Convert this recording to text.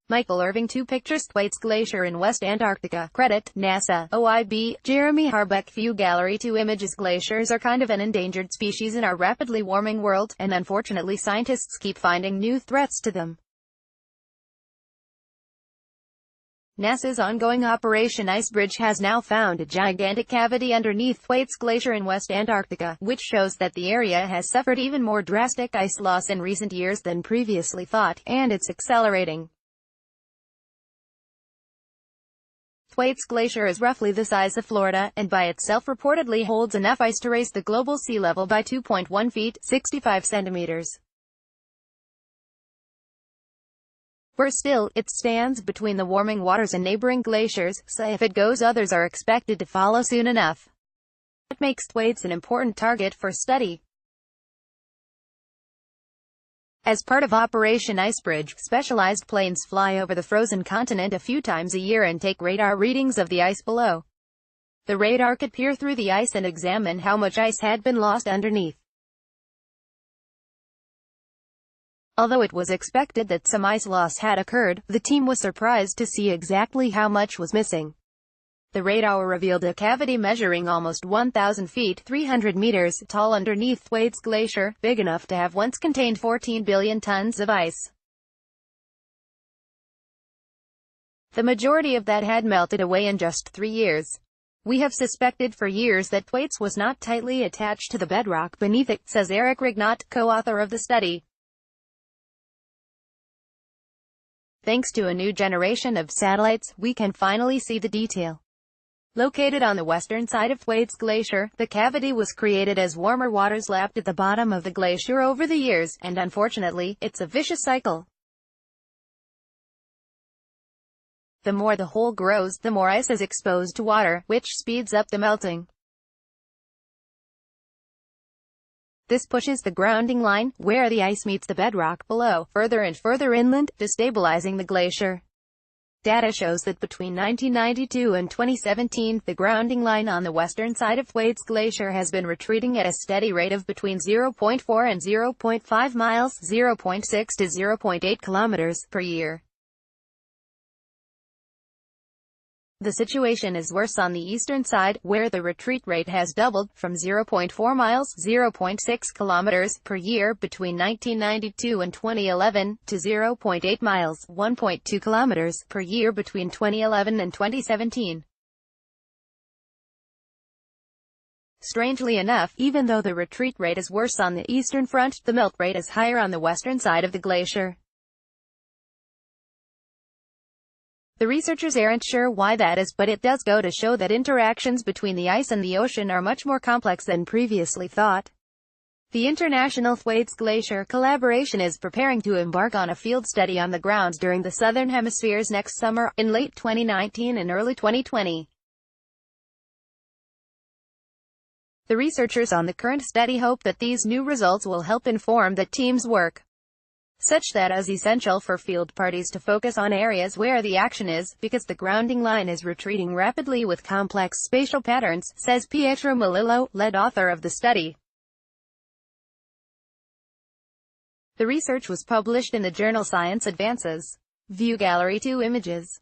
Michael Irving. 2 pictures Thwaites Glacier in West Antarctica. Credit, NASA, OIB, Jeremy Harbeck. View gallery. 2 images. Glaciers are kind of an endangered species in our rapidly warming world, and unfortunately scientists keep finding new threats to them. NASA's ongoing Operation IceBridge has now found a gigantic cavity underneath Thwaites Glacier in West Antarctica, which shows that the area has suffered even more drastic ice loss in recent years than previously thought, and it's accelerating. Thwaites Glacier is roughly the size of Florida, and by itself reportedly holds enough ice to raise the global sea level by 2.1 feet, 65 centimeters. Worse still, it stands between the warming waters and neighboring glaciers, so if it goes, others are expected to follow soon enough. That makes Thwaites an important target for study. As part of Operation IceBridge, specialized planes fly over the frozen continent a few times a year and take radar readings of the ice below. The radar could peer through the ice and examine how much ice had been lost underneath. Although it was expected that some ice loss had occurred, the team was surprised to see exactly how much was missing. The radar revealed a cavity measuring almost 1,000 feet, 300 meters, tall underneath Thwaites Glacier, big enough to have once contained 14 billion tons of ice. The majority of that had melted away in just 3 years. We have suspected for years that Thwaites was not tightly attached to the bedrock beneath it, says Eric Rignot, co-author of the study. Thanks to a new generation of satellites, we can finally see the detail. Located on the western side of Thwaites Glacier, the cavity was created as warmer waters lapped at the bottom of the glacier over the years, and unfortunately, it's a vicious cycle. The more the hole grows, the more ice is exposed to water, which speeds up the melting. This pushes the grounding line, where the ice meets the bedrock below, further and further inland, destabilizing the glacier. Data shows that between 1992 and 2017, the grounding line on the western side of Thwaites Glacier has been retreating at a steady rate of between 0.4 and 0.5 miles, 0.6 to 0.8 kilometers, per year. The situation is worse on the eastern side, where the retreat rate has doubled, from 0.4 miles, 0.6 kilometers, per year between 1992 and 2011, to 0.8 miles, 1.2 kilometers, per year between 2011 and 2017. Strangely enough, even though the retreat rate is worse on the eastern front, the melt rate is higher on the western side of the glacier. The researchers aren't sure why that is, but it does go to show that interactions between the ice and the ocean are much more complex than previously thought. The International Thwaites Glacier Collaboration is preparing to embark on a field study on the ground during the Southern Hemisphere's next summer, in late 2019 and early 2020. The researchers on the current study hope that these new results will help inform the team's work, such that is essential for field parties to focus on areas where the action is, because the grounding line is retreating rapidly with complex spatial patterns, says Pietro Melillo, lead author of the study. The research was published in the journal Science Advances. View gallery. 2 images.